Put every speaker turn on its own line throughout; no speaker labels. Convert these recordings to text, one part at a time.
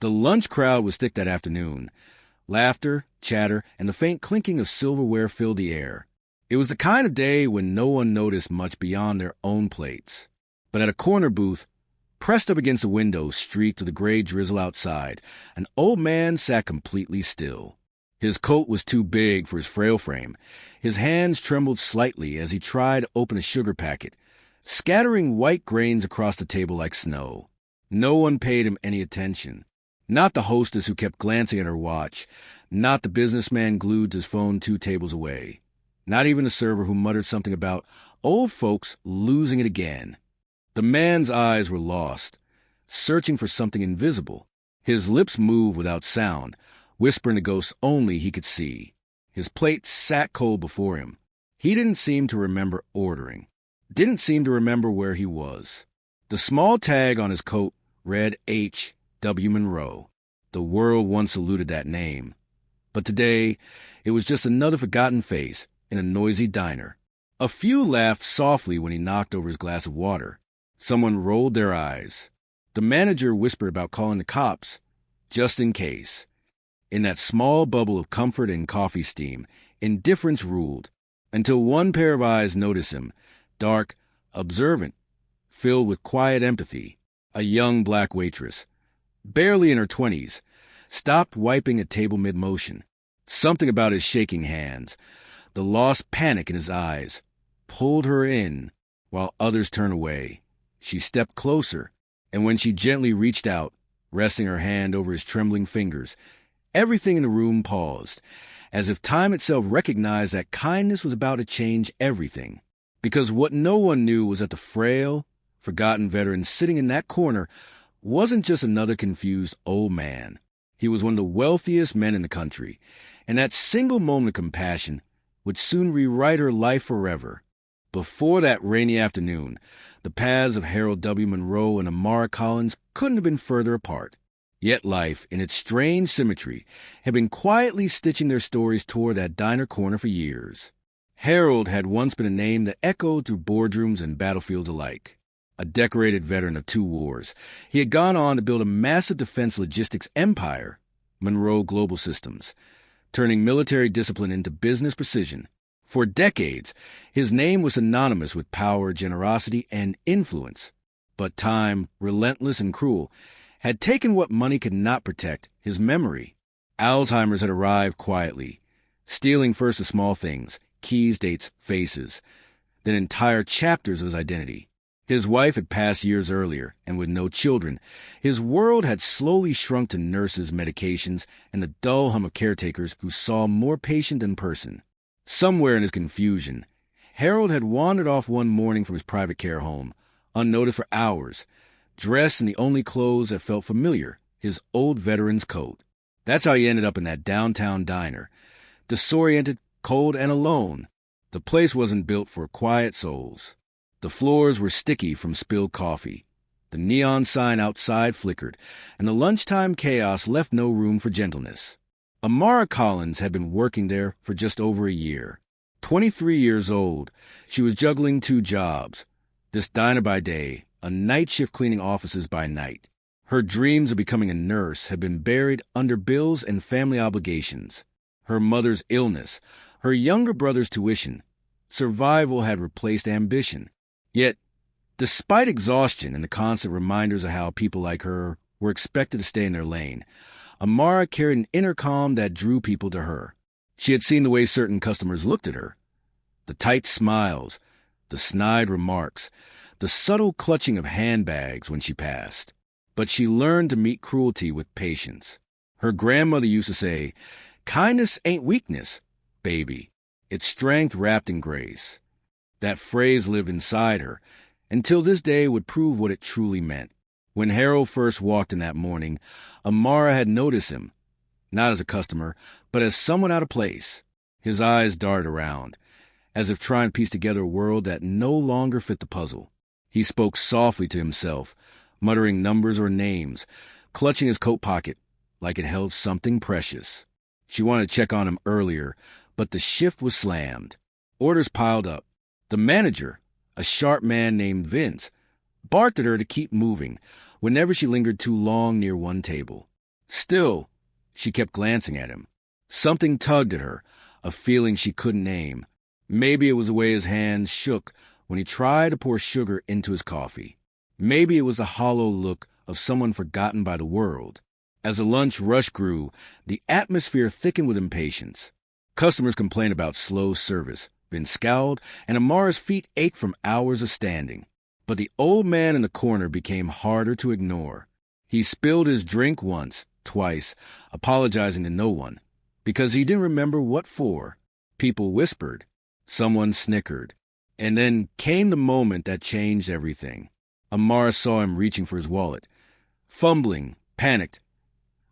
The lunch crowd was thick that afternoon. Laughter, chatter, and the faint clinking of silverware filled the air. It was the kind of day when no one noticed much beyond their own plates. But at a corner booth, pressed up against a window streaked with the gray drizzle outside, an old man sat completely still. His coat was too big for his frail frame. His hands trembled slightly as he tried to open a sugar packet, scattering white grains across the table like snow. No one paid him any attention. Not the hostess who kept glancing at her watch, not the businessman glued to his phone 2 tables away, not even the server who muttered something about old folks losing it again. The man's eyes were lost, searching for something invisible. His lips moved without sound, whispering to ghosts only he could see. His plate sat cold before him. He didn't seem to remember ordering, didn't seem to remember where he was. The small tag on his coat read H. W. Monroe. The world once saluted that name. But today, it was just another forgotten face in a noisy diner. A few laughed softly when he knocked over his glass of water. Someone rolled their eyes. The manager whispered about calling the cops, just in case. In that small bubble of comfort and coffee steam, indifference ruled, until one pair of eyes noticed him, dark, observant, filled with quiet empathy. A young black waitress, barely in her 20s, stopped wiping a table mid-motion. Something about his shaking hands, the lost panic in his eyes, pulled her in, while others turned away. She stepped closer, and when she gently reached out, resting her hand over his trembling fingers, everything in the room paused, as if time itself recognized that kindness was about to change everything. Because what no one knew was that the frail, forgotten veteran sitting in that corner wasn't just another confused old man. He was one of the wealthiest men in the country, and that single moment of compassion would soon rewrite her life forever. Before that rainy afternoon, the paths of Harold W. Monroe and Amara Collins couldn't have been further apart. Yet life, in its strange symmetry, had been quietly stitching their stories toward that diner corner for years. Harold had once been a name that echoed through boardrooms and battlefields alike. A decorated veteran of 2 wars, he had gone on to build a massive defense logistics empire, Monroe Global Systems, turning military discipline into business precision. For decades, his name was synonymous with power, generosity, and influence. But time, relentless and cruel, had taken what money could not protect, his memory. Alzheimer's had arrived quietly, stealing first the small things, keys, dates, faces, then entire chapters of his identity. His wife had passed years earlier, and with no children, his world had slowly shrunk to nurses, medications, and the dull hum of caretakers who saw more patient than person. Somewhere in his confusion, Harold had wandered off one morning from his private care home, unnoticed for hours, dressed in the only clothes that felt familiar, his old veteran's coat. That's how he ended up in that downtown diner, disoriented, cold, and alone. The place wasn't built for quiet souls. The floors were sticky from spilled coffee. The neon sign outside flickered, and the lunchtime chaos left no room for gentleness. Amara Collins had been working there for just over a year. 23 years old, she was juggling 2 jobs, this diner by day, a night shift cleaning offices by night. Her dreams of becoming a nurse had been buried under bills and family obligations. Her mother's illness, her younger brother's tuition, survival had replaced ambition. Yet, despite exhaustion and the constant reminders of how people like her were expected to stay in their lane, Amara carried an inner calm that drew people to her. She had seen the way certain customers looked at her. The tight smiles, the snide remarks, the subtle clutching of handbags when she passed. But she learned to meet cruelty with patience. Her grandmother used to say, "Kindness ain't weakness, baby. It's strength wrapped in grace." That phrase lived inside her, until this day would prove what it truly meant. When Harold first walked in that morning, Amara had noticed him, not as a customer, but as someone out of place. His eyes darted around, as if trying to piece together a world that no longer fit the puzzle. He spoke softly to himself, muttering numbers or names, clutching his coat pocket like it held something precious. She wanted to check on him earlier, but the shift was slammed. Orders piled up. The manager, a sharp man named Vince, barked at her to keep moving whenever she lingered too long near one table. Still, she kept glancing at him. Something tugged at her, a feeling she couldn't name. Maybe it was the way his hands shook when he tried to pour sugar into his coffee. Maybe it was the hollow look of someone forgotten by the world. As the lunch rush grew, the atmosphere thickened with impatience. Customers complained about slow service. Vince scowled, and Amara's feet ached from hours of standing. But the old man in the corner became harder to ignore. He spilled his drink once, twice, apologizing to no one, because he didn't remember what for. People whispered. Someone snickered. And then came the moment that changed everything. Amara saw him reaching for his wallet, fumbling, panicked,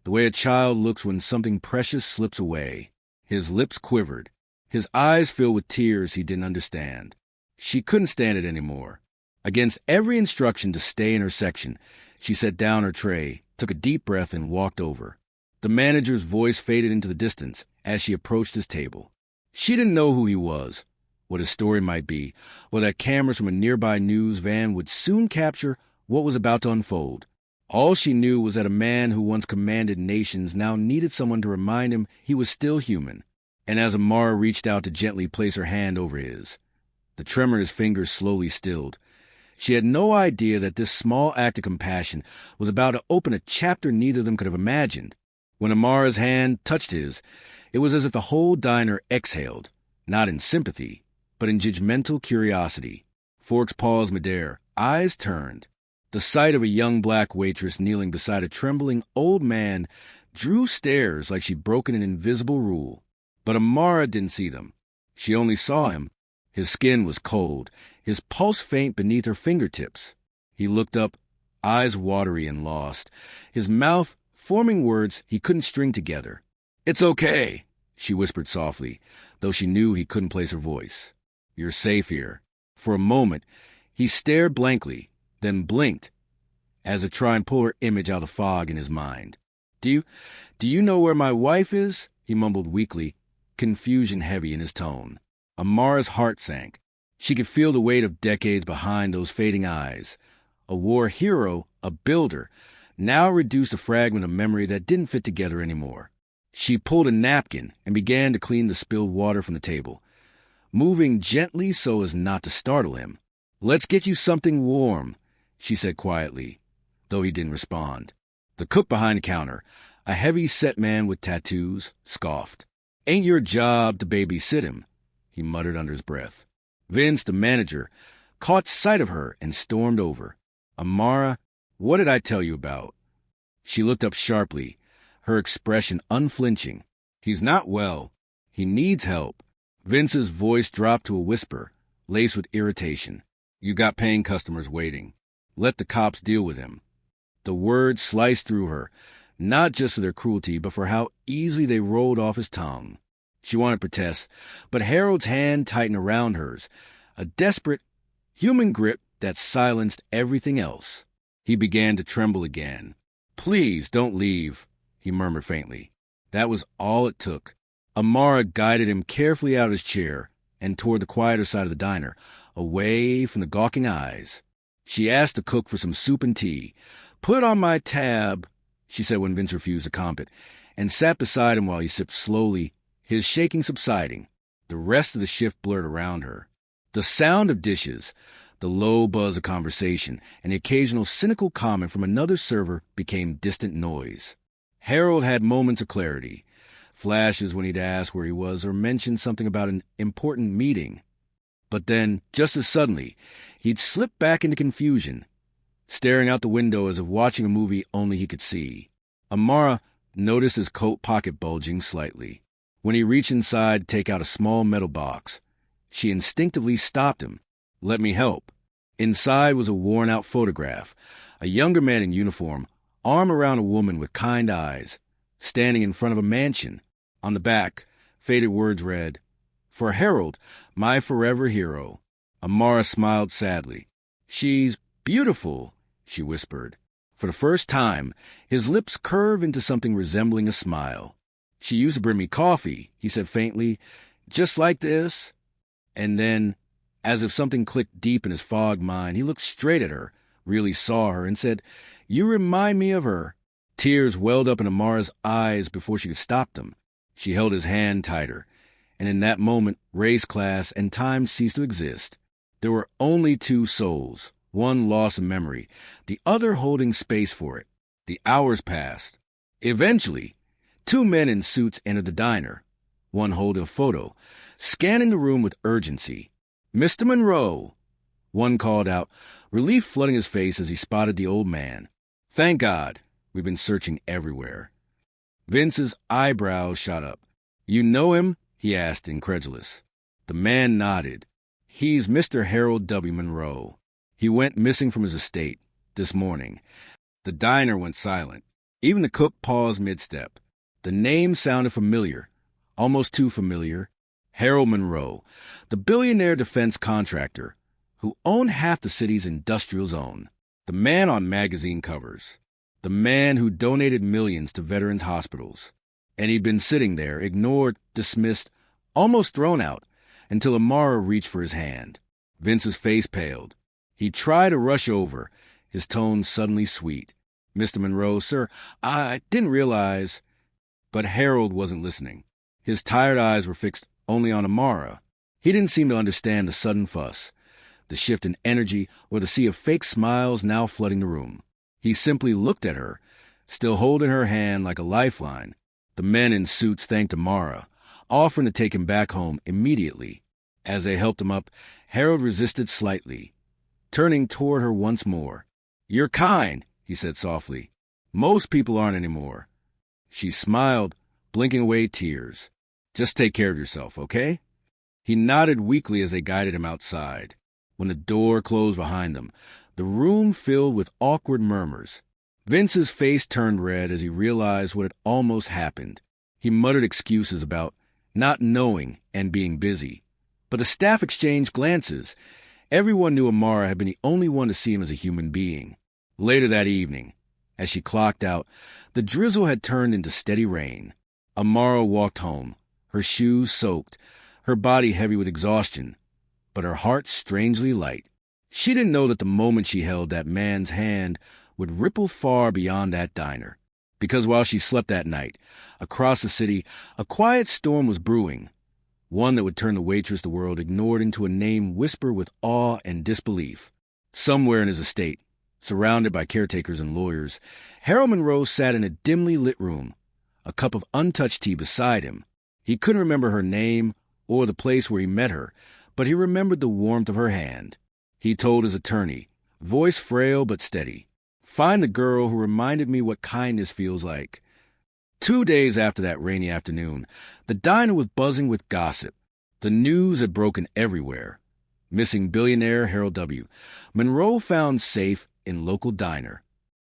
the way a child looks when something precious slips away. His lips quivered. His eyes filled with tears he didn't understand. She couldn't stand it anymore. Against every instruction to stay in her section, she set down her tray, took a deep breath, and walked over. The manager's voice faded into the distance as she approached his table. She didn't know who he was, what his story might be, or that cameras from a nearby news van would soon capture what was about to unfold. All she knew was that a man who once commanded nations now needed someone to remind him he was still human. And as Amara reached out to gently place her hand over his, the tremor in his fingers slowly stilled. She had no idea that this small act of compassion was about to open a chapter neither of them could have imagined. When Amara's hand touched his, it was as if the whole diner exhaled, not in sympathy, but in judgmental curiosity. Forks paused midair, eyes turned. The sight of a young black waitress kneeling beside a trembling old man drew stares like she'd broken an invisible rule. But Amara didn't see them. She only saw him. His skin was cold, his pulse faint beneath her fingertips. He looked up, eyes watery and lost, his mouth forming words he couldn't string together. "It's okay," she whispered softly, though she knew he couldn't place her voice. "You're safe here." For a moment, he stared blankly, then blinked, as if trying to pull her image out of the fog in his mind. Do you know where my wife is?" he mumbled weakly, confusion heavy in his tone. Amara's heart sank. She could feel the weight of decades behind those fading eyes. A war hero, a builder, now reduced a fragment of memory that didn't fit together anymore. She pulled a napkin and began to clean the spilled water from the table, moving gently so as not to startle him. "Let's get you something warm," she said quietly, though he didn't respond. The cook behind the counter, a heavy-set man with tattoos, scoffed. "Ain't your job to babysit him," he muttered under his breath. Vince, the manager, caught sight of her and stormed over. "Amara, what did I tell you about?" She looked up sharply, her expression unflinching. "He's not well. He needs help." Vince's voice dropped to a whisper, laced with irritation. "You got paying customers waiting. Let the cops deal with him." The words sliced through her, not just for their cruelty, but for how easily they rolled off his tongue. She wanted to protest, but Harold's hand tightened around hers, a desperate, human grip that silenced everything else. He began to tremble again. "Please don't leave," he murmured faintly. That was all it took. Amara guided him carefully out of his chair and toward the quieter side of the diner, away from the gawking eyes. She asked the cook for some soup and tea. "Put on my tab," she said when Vince refused to comp it, and sat beside him while he sipped slowly, his shaking subsiding. The rest of the shift blurred around her. The sound of dishes, the low buzz of conversation, and the occasional cynical comment from another server became distant noise. Harold had moments of clarity, flashes when he'd ask where he was or mention something about an important meeting. But then, just as suddenly, he'd slip back into confusion, staring out the window as if watching a movie only he could see. Amara noticed his coat pocket bulging slightly. When he reached inside to take out a small metal box, she instinctively stopped him. "Let me help." Inside was a worn-out photograph, a younger man in uniform, arm around a woman with kind eyes, standing in front of a mansion. On the back, faded words read, "For Harold, my forever hero." Amara smiled sadly. "She's beautiful," she whispered. For the first time, his lips curved into something resembling a smile. "She used to bring me coffee," he said faintly, "just like this." And then, as if something clicked deep in his fogged mind, he looked straight at her, really saw her, and said, "You remind me of her. Tears welled up in Amara's eyes before she could stop them. She held his hand tighter, and in that moment, race, class, and time ceased to exist. There were only two souls, one lost in memory, the other holding space for it. The hours passed. Eventually, two men in suits entered the diner, one holding a photo, scanning the room with urgency. "Mr. Monroe," one called out, relief flooding his face as he spotted the old man. "Thank God. We've been searching everywhere." Vince's eyebrows shot up. "You know him?" he asked, incredulous. The man nodded. "He's Mr. Harold W. Monroe. He went missing from his estate this morning." The diner went silent. Even the cook paused mid-step. The name sounded familiar, almost too familiar. Harold Monroe, the billionaire defense contractor who owned half the city's industrial zone. The man on magazine covers. The man who donated millions to veterans' hospitals. And he'd been sitting there, ignored, dismissed, almost thrown out, until Amara reached for his hand. Vince's face paled. He tried to rush over, his tone suddenly sweet. "Mr. Monroe, sir, I didn't realize—" But Harold wasn't listening. His tired eyes were fixed only on Amara. He didn't seem to understand the sudden fuss, the shift in energy, or the sea of fake smiles now flooding the room. He simply looked at her, still holding her hand like a lifeline. The men in suits thanked Amara, offering to take him back home immediately. As they helped him up, Harold resisted slightly, turning toward her once more. "You're kind," he said softly. "Most people aren't anymore." She smiled, blinking away tears. "Just take care of yourself, okay?" He nodded weakly as they guided him outside. When the door closed behind them, the room filled with awkward murmurs. Vince's face turned red as he realized what had almost happened. He muttered excuses about not knowing and being busy. But the staff exchanged glances. Everyone knew Amara had been the only one to see him as a human being. Later that evening, as she clocked out, the drizzle had turned into steady rain. Amara walked home, her shoes soaked, her body heavy with exhaustion, but her heart strangely light. She didn't know that the moment she held that man's hand would ripple far beyond that diner. Because while she slept that night, across the city, a quiet storm was brewing, one that would turn the Waitress the world ignored into a name whispered with awe and disbelief. Somewhere in his estate, surrounded by caretakers and lawyers, Harold Monroe sat in a dimly lit room, a cup of untouched tea beside him. He couldn't remember her name or the place where he met her, but he remembered the warmth of her hand. He told his attorney, voice frail but steady, "Find the girl who reminded me what kindness feels like." 2 days after that rainy afternoon, the diner was buzzing with gossip. The news had broken everywhere. Missing billionaire Harold W. Monroe found safe in local diner.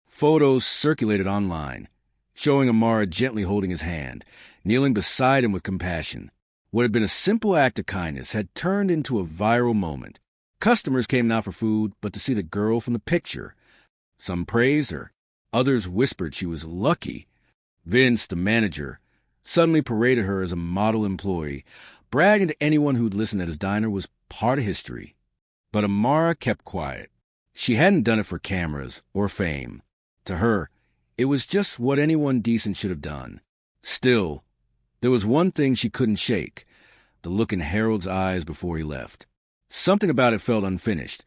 Photos circulated online, showing Amara gently holding his hand, kneeling beside him with compassion. What had been a simple act of kindness had turned into a viral moment. Customers came not for food, but to see the girl from the picture. Some praised her. Others whispered she was lucky. Vince, the manager, suddenly paraded her as a model employee, bragging to anyone who'd listened that his diner was part of history. But Amara kept quiet. She hadn't done it for cameras or fame. To her, it was just what anyone decent should have done. Still, there was one thing she couldn't shake, the look in Harold's eyes before he left. Something about it felt unfinished,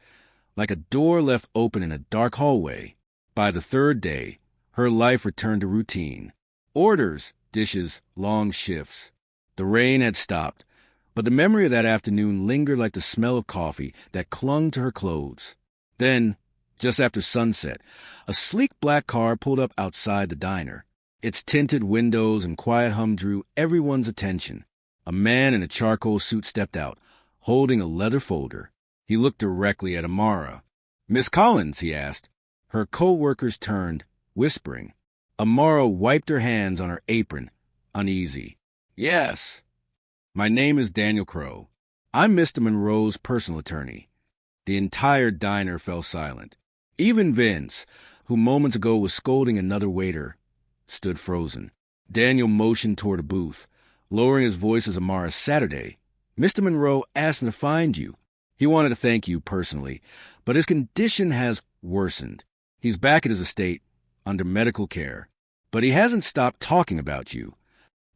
like a door left open in a dark hallway. By the third day, her life returned to routine. Orders, dishes, long shifts. The rain had stopped, but the memory of that afternoon lingered like the smell of coffee that clung to her clothes. Then, just after sunset, a sleek black car pulled up outside the diner. Its tinted windows and quiet hum drew everyone's attention. A man in a charcoal suit stepped out, holding a leather folder. He looked directly at Amara. "Miss Collins?" he asked. Her co-workers turned, whispering. Amara wiped her hands on her apron, uneasy. "Yes. My name is Daniel Crow. I'm Mr. Monroe's personal attorney." The entire diner fell silent. Even Vince, who moments ago was scolding another waiter, stood frozen. Daniel motioned toward a booth, lowering his voice as Amara Saturday. "Mr. Monroe asked me to find you. He wanted to thank you personally, but his condition has worsened. He's back at his estate, under medical care. but he hasn't stopped talking about you."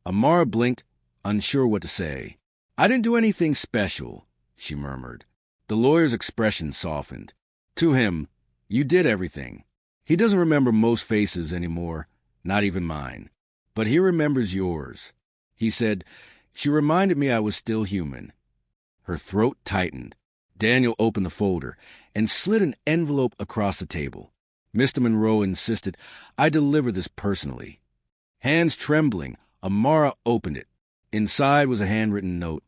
Amara blinked, unsure what to say. "I didn't do anything special," she murmured. The lawyer's expression softened. To him, you did everything. He doesn't remember most faces anymore, not even mine. But he remembers yours. He said, "She reminded me I was still human." Her throat tightened. Daniel opened the folder and slid an envelope across the table. Mr. Monroe insisted I deliver this personally. Hands trembling, Amara opened it. Inside was a handwritten note,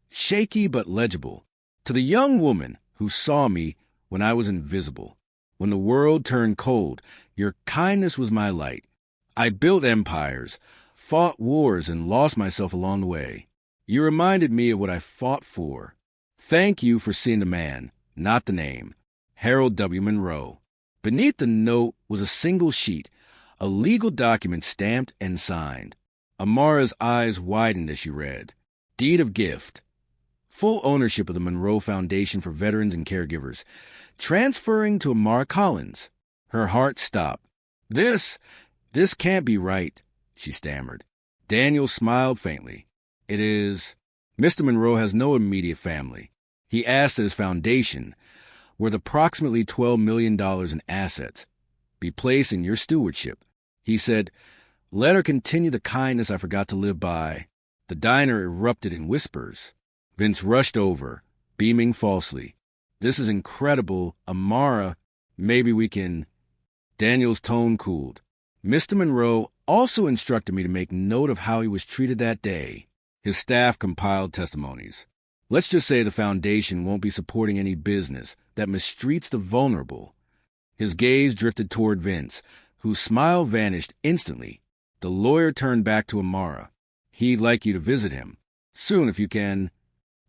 shaky but legible. "To the young woman who saw me when I was invisible. When the world turned cold, your kindness was my light. I built empires, fought wars, and lost myself along the way. You reminded me of what I fought for. Thank you for seeing the man, not the name. Harold W. Monroe." Beneath the note was a single sheet, a legal document stamped and signed. Amara's eyes widened as she read. Deed of gift. Full ownership of the Monroe Foundation for Veterans and Caregivers, transferring to Amara Collins. Her heart stopped. This can't be right," she stammered. Daniel smiled faintly. "It is. Mr. Monroe has no immediate family. He asked that his foundation, worth approximately $12 million in assets, be placed in your stewardship. He said, 'Let her continue the kindness I forgot to live by.'" The diner erupted in whispers. Vince rushed over, beaming falsely. "This is incredible. Amara, maybe we can—" Daniel's tone cooled. "Mr. Monroe also instructed me to make note of how he was treated that day." His staff compiled testimonies. "Let's just say the foundation won't be supporting any business that mistreats the vulnerable." His gaze drifted toward Vince, whose smile vanished instantly. The lawyer turned back to Amara. "He'd like you to visit him. Soon, if you can."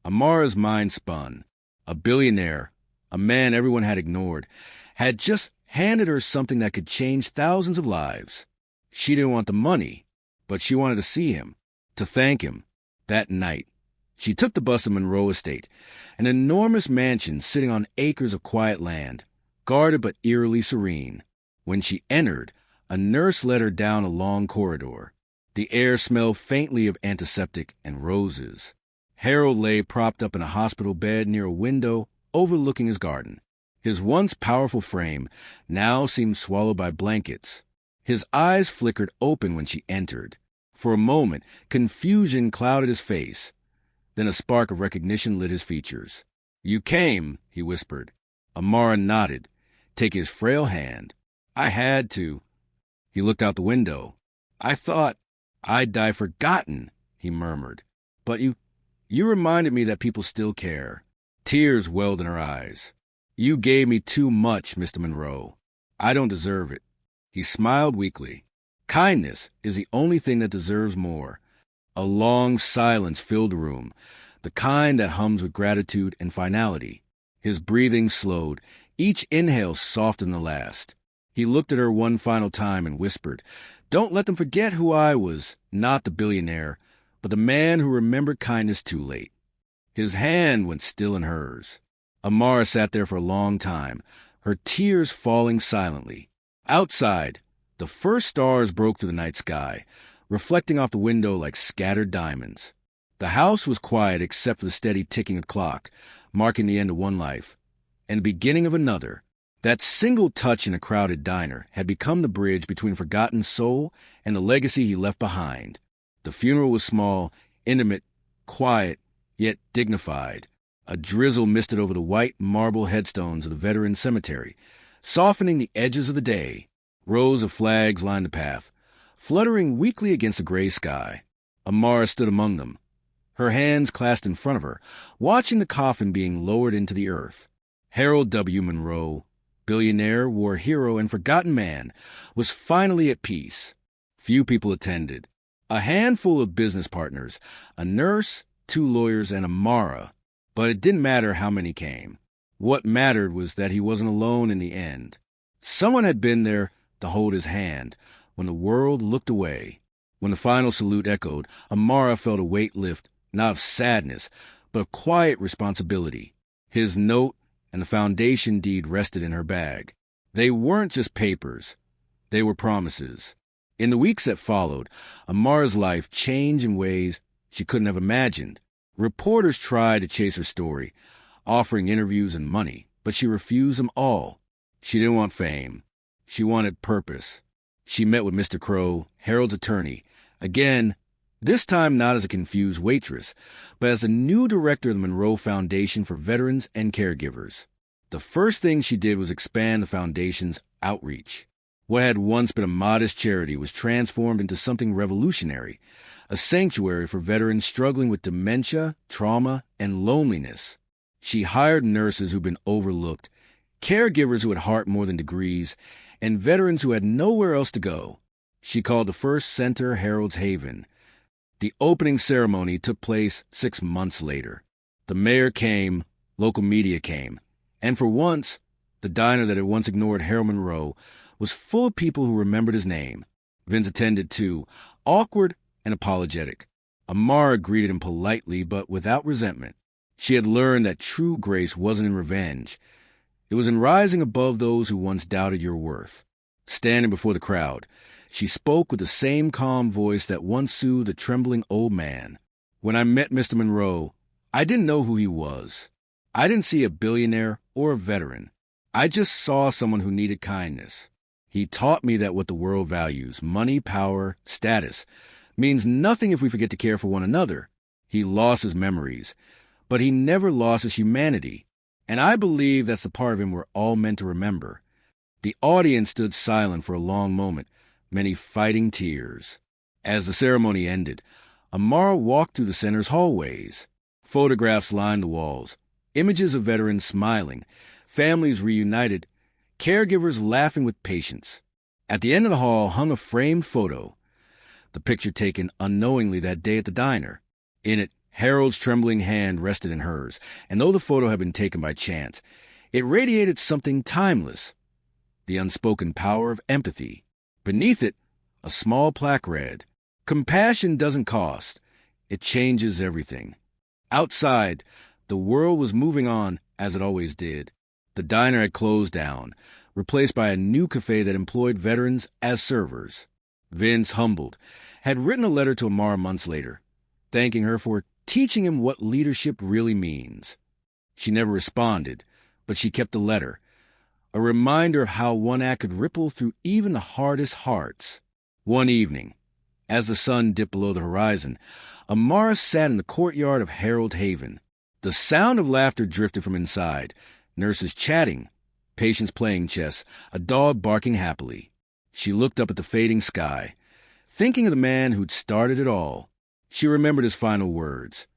Amara's mind spun. A billionaire, a man everyone had ignored, had just handed her something that could change thousands of lives. She didn't want the money, but she wanted to see him, to thank him. That night, she took the bus to Monroe Estate, an enormous mansion sitting on acres of quiet land, guarded but eerily serene. When she entered, a nurse led her down a long corridor. The air smelled faintly of antiseptic and roses. Harold lay propped up in a hospital bed near a window overlooking his garden. His once powerful frame now seemed swallowed by blankets. His eyes flickered open when she entered. For a moment, confusion clouded his face. Then a spark of recognition lit his features. "You came," he whispered. Amara nodded, taking his frail hand. "I had to." He looked out the window. "I thought I'd die forgotten," he murmured. "But you reminded me that people still care." Tears welled in her eyes. "You gave me too much, Mr. Monroe. I don't deserve it." He smiled weakly. "Kindness is the only thing that deserves more." A long silence filled the room, the kind that hums with gratitude and finality. His breathing slowed, each inhale softer than the last. He looked at her one final time and whispered, "Don't let them forget who I was, not the billionaire, but the man who remembered kindness too late." His hand went still in hers. Amara sat there for a long time, her tears falling silently. Outside, the first stars broke through the night sky, reflecting off the window like scattered diamonds. The house was quiet except for the steady ticking of clock, marking the end of one life and the beginning of another. That single touch in a crowded diner had become the bridge between a forgotten soul and the legacy he left behind. The funeral was small, intimate, quiet, yet dignified. A drizzle misted over the white marble headstones of the veteran cemetery, softening the edges of the day. Rows of flags lined the path, fluttering weakly against the gray sky. Amara stood among them, her hands clasped in front of her, watching the coffin being lowered into the earth. Harold W. Monroe, billionaire, war hero, and forgotten man, was finally at peace. Few people attended. A handful of business partners, a nurse, 2 lawyers, and Amara. But it didn't matter how many came. What mattered was that he wasn't alone in the end. Someone had been there to hold his hand when the world looked away. When the final salute echoed, Amara felt a weight lift, not of sadness, but of quiet responsibility. His note and the foundation deed rested in her bag. They weren't just papers. They were promises. In the weeks that followed, Amara's life changed in ways she couldn't have imagined. Reporters tried to chase her story, offering interviews and money, but she refused them all. She didn't want fame. She wanted purpose. She met with Mr. Crow, Harold's attorney, again, this time not as a confused waitress, but as the new director of the Monroe Foundation for Veterans and Caregivers. The first thing she did was expand the foundation's outreach. What had once been a modest charity was transformed into something revolutionary, a sanctuary for veterans struggling with dementia, trauma, and loneliness. She hired nurses who'd been overlooked, caregivers who had heart more than degrees, and veterans who had nowhere else to go. She called the first center Harold's Haven. The opening ceremony took place 6 months later. The mayor came, local media came, and for once, the diner that had once ignored Harold Monroe was full of people who remembered his name. Vince attended too, awkward and apologetic. Amara greeted him politely but without resentment. She had learned that true grace wasn't in revenge. It was in rising above those who once doubted your worth. Standing before the crowd, she spoke with the same calm voice that once soothed a trembling old man. When I met Mr. Monroe, I didn't know who he was. I didn't see a billionaire or a veteran. I just saw someone who needed kindness. He taught me that what the world values, money, power, status, means nothing if we forget to care for one another. He lost his memories, but he never lost his humanity. And I believe that's the part of him we're all meant to remember. The audience stood silent for a long moment, many fighting tears. As the ceremony ended, Amara walked through the center's hallways. Photographs lined the walls, images of veterans smiling, families reunited, caregivers laughing with patience. At the end of the hall hung a framed photo, the picture taken unknowingly that day at the diner. In it, Harold's trembling hand rested in hers, and though the photo had been taken by chance, it radiated something timeless, the unspoken power of empathy. Beneath it, a small plaque read, "Compassion doesn't cost. It changes everything." Outside, the world was moving on as it always did. The diner had closed down, replaced by a new cafe that employed veterans as servers. Vince, humbled, had written a letter to Amara months later, thanking her for teaching him what leadership really means. She never responded, but she kept the letter, a reminder of how one act could ripple through even the hardest hearts. One evening, as the sun dipped below the horizon, Amara sat in the courtyard of Harold Haven. The sound of laughter drifted from inside, nurses chatting, patients playing chess, a dog barking happily. She looked up at the fading sky, thinking of the man who'd started it all. She remembered his final words.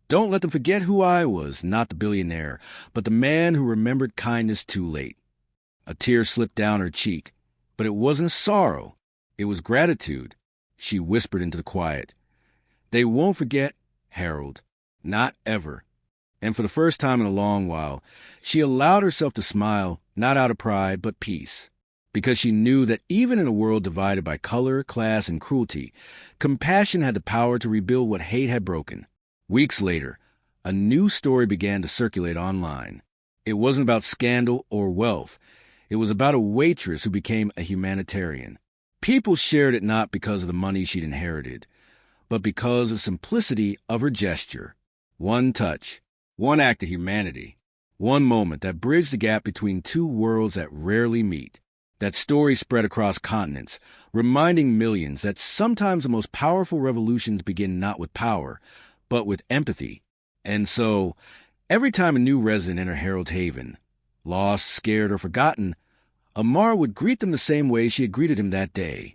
"Don't let them forget who I was, not the billionaire, but the man who remembered kindness too late." A tear slipped down her cheek, but it wasn't sorrow. It was gratitude. She whispered into the quiet. "They won't forget, Harold. Not ever." And for the first time in a long while, she allowed herself to smile, not out of pride, but peace. Because she knew that even in a world divided by color, class, and cruelty, compassion had the power to rebuild what hate had broken. Weeks later, a new story began to circulate online. It wasn't about scandal or wealth. It was about a waitress who became a humanitarian. People shared it not because of the money she'd inherited, but because of the simplicity of her gesture. One touch, one act of humanity, one moment that bridged the gap between two worlds that rarely meet. That story spread across continents, reminding millions that sometimes the most powerful revolutions begin not with power, but with empathy. And so, every time a new resident entered Harold Haven, lost, scared, or forgotten, Amara would greet them the same way she had greeted him that day.